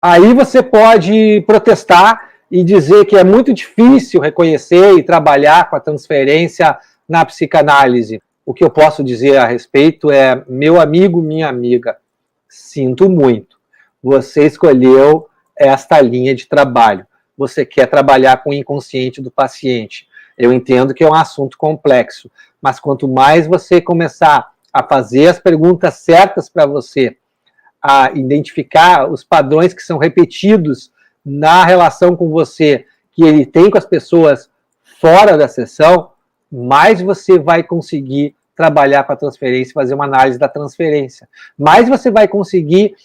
Aí você pode protestar e dizer que é muito difícil reconhecer e trabalhar com a transferência na psicanálise. O que eu posso dizer a respeito é, meu amigo, minha amiga, sinto muito. Você escolheu esta linha de trabalho. Você quer trabalhar com o inconsciente do paciente. Eu entendo que é um assunto complexo, mas quanto mais você começar a fazer as perguntas certas para você, a identificar os padrões que são repetidos na relação com você, que ele tem com as pessoas fora da sessão, mais você vai conseguir trabalhar com a transferência, fazer uma análise da transferência. Mais você vai conseguir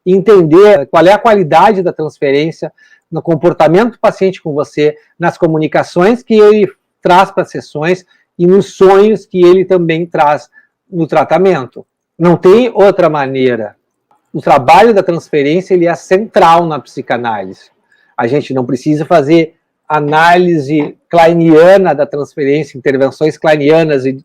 entender qual é a qualidade da transferência no comportamento do paciente com você, nas comunicações que ele traz para as sessões e nos sonhos que ele também traz no tratamento. Não tem outra maneira. O trabalho da transferência ele é central na psicanálise. A gente não precisa fazer análise kleiniana da transferência, intervenções kleinianas e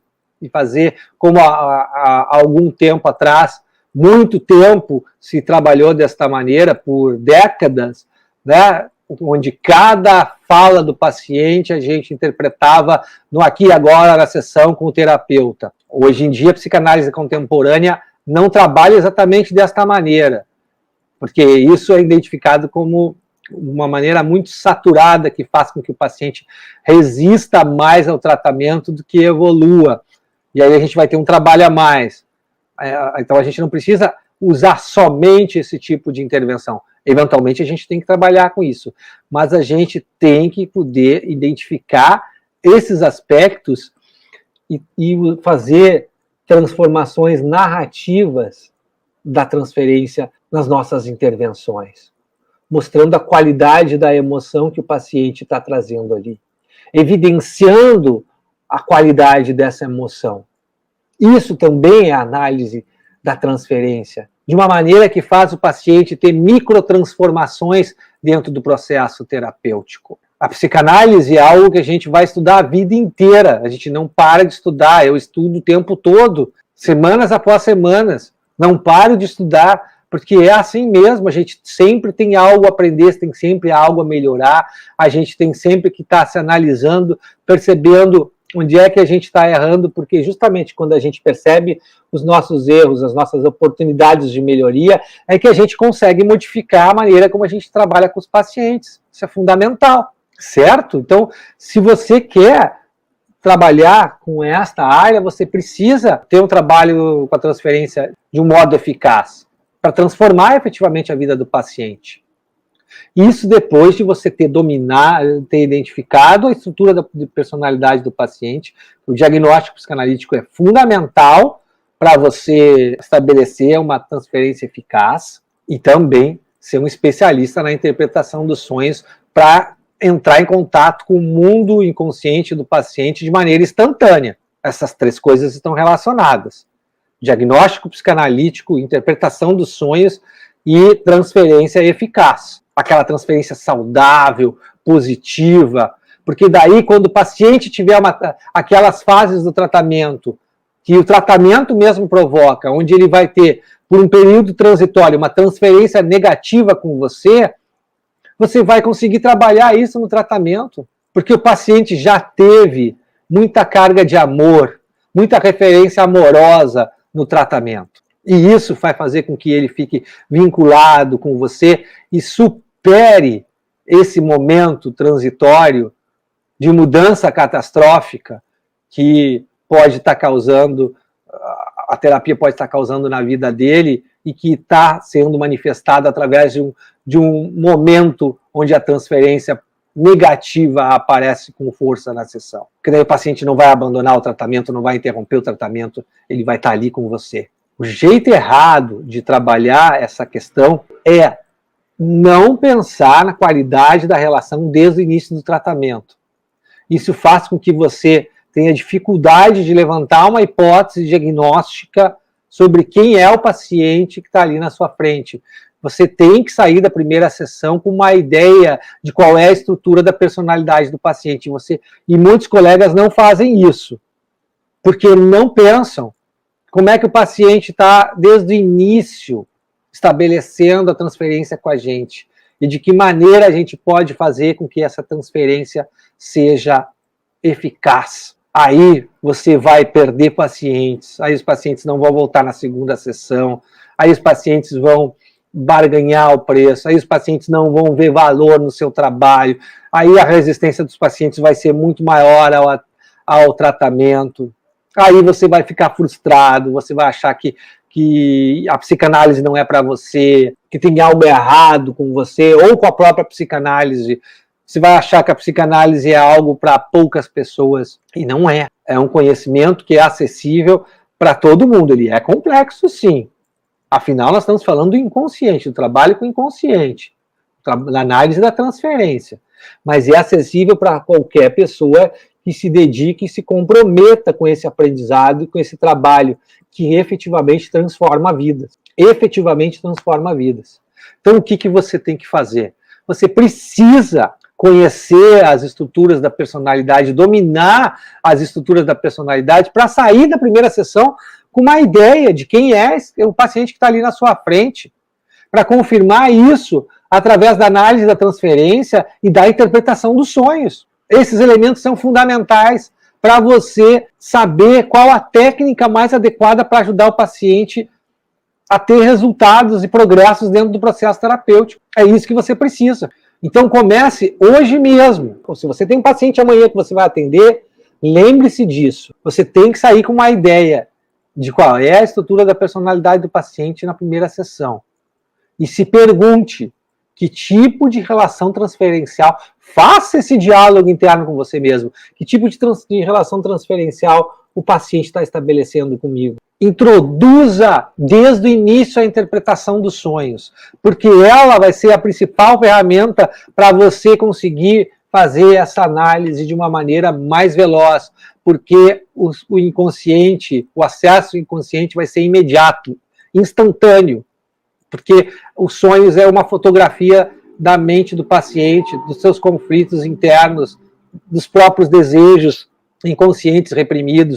fazer como há algum tempo atrás, muito tempo se trabalhou desta maneira, por décadas, né, onde cada fala do paciente a gente interpretava no aqui e agora, na sessão com o terapeuta. Hoje em dia, a psicanálise contemporânea não trabalha exatamente desta maneira, porque isso é identificado como uma maneira muito saturada que faz com que o paciente resista mais ao tratamento do que evolua. E aí a gente vai ter um trabalho a mais. Então a gente não precisa usar somente esse tipo de intervenção. Eventualmente a gente tem que trabalhar com isso, mas a gente tem que poder identificar esses aspectos e fazer transformações narrativas da transferência nas nossas intervenções, mostrando a qualidade da emoção que o paciente está trazendo ali, evidenciando a qualidade dessa emoção. Isso também é a análise da transferência, de uma maneira que faz o paciente ter microtransformações dentro do processo terapêutico. A psicanálise é algo que a gente vai estudar a vida inteira, a gente não para de estudar, eu estudo o tempo todo, semanas após semanas, não paro de estudar, porque é assim mesmo, a gente sempre tem algo a aprender, tem sempre algo a melhorar, a gente tem sempre que estar se analisando, percebendo onde é que a gente está errando, porque justamente quando a gente percebe os nossos erros, as nossas oportunidades de melhoria, é que a gente consegue modificar a maneira como a gente trabalha com os pacientes. Isso é fundamental, certo? Então, se você quer trabalhar com esta área, você precisa ter um trabalho com a transferência de um modo eficaz, para transformar efetivamente a vida do paciente. Isso depois de você ter identificado a estrutura de personalidade do paciente. O diagnóstico psicanalítico é fundamental para você estabelecer uma transferência eficaz e também ser um especialista na interpretação dos sonhos para entrar em contato com o mundo inconsciente do paciente de maneira instantânea. Essas três coisas estão relacionadas. Diagnóstico psicanalítico, interpretação dos sonhos e transferência eficaz. Aquela transferência saudável, positiva, porque daí quando o paciente tiver aquelas fases do tratamento, que o tratamento mesmo provoca, onde ele vai ter, por um período transitório, uma transferência negativa com você, você vai conseguir trabalhar isso no tratamento, porque o paciente já teve muita carga de amor, muita referência amorosa no tratamento. E isso vai fazer com que ele fique vinculado com você e supere esse momento transitório de mudança catastrófica que pode estar causando, a terapia pode estar causando na vida dele e que está sendo manifestada através de um momento onde a transferência negativa aparece com força na sessão. Porque daí o paciente não vai abandonar o tratamento, não vai interromper o tratamento, ele vai estar ali com você. O jeito errado de trabalhar essa questão é não pensar na qualidade da relação desde o início do tratamento. Isso faz com que você tenha dificuldade de levantar uma hipótese diagnóstica sobre quem é o paciente que está ali na sua frente. Você tem que sair da primeira sessão com uma ideia de qual é a estrutura da personalidade do paciente. E muitos colegas não fazem isso, porque não pensam como é que o paciente está desde o início estabelecendo a transferência com a gente e de que maneira a gente pode fazer com que essa transferência seja eficaz. Aí você vai perder pacientes, aí os pacientes não vão voltar na segunda sessão, aí os pacientes vão barganhar o preço, aí os pacientes não vão ver valor no seu trabalho, aí a resistência dos pacientes vai ser muito maior ao tratamento, aí você vai ficar frustrado, você vai achar que a psicanálise não é para você, que tem algo errado com você ou com a própria psicanálise. Você vai achar que a psicanálise é algo para poucas pessoas, e não é. É um conhecimento que é acessível para todo mundo. Ele é complexo, sim. Afinal, nós estamos falando do inconsciente, do trabalho com o inconsciente, da análise da transferência. Mas é acessível para qualquer pessoa que se dedique e se comprometa com esse aprendizado e com esse trabalho que efetivamente transforma vidas. Efetivamente transforma vidas. Então, o que você tem que fazer? Você precisa conhecer as estruturas da personalidade, dominar as estruturas da personalidade para sair da primeira sessão com uma ideia de quem é o paciente que está ali na sua frente, para confirmar isso através da análise da transferência e da interpretação dos sonhos. Esses elementos são fundamentais para você saber qual a técnica mais adequada para ajudar o paciente a ter resultados e progressos dentro do processo terapêutico. É isso que você precisa. Então comece hoje mesmo. Se você tem um paciente amanhã que você vai atender, lembre-se disso. Você tem que sair com uma ideia de qual é a estrutura da personalidade do paciente na primeira sessão. E se pergunte que tipo de relação transferencial, faça esse diálogo interno com você mesmo, que tipo de relação transferencial o paciente está estabelecendo comigo. Introduza desde o início a interpretação dos sonhos, porque ela vai ser a principal ferramenta para você conseguir fazer essa análise de uma maneira mais veloz, porque o inconsciente, o acesso ao inconsciente vai ser imediato, instantâneo, porque os sonhos é uma fotografia da mente do paciente, dos seus conflitos internos, dos próprios desejos inconscientes reprimidos.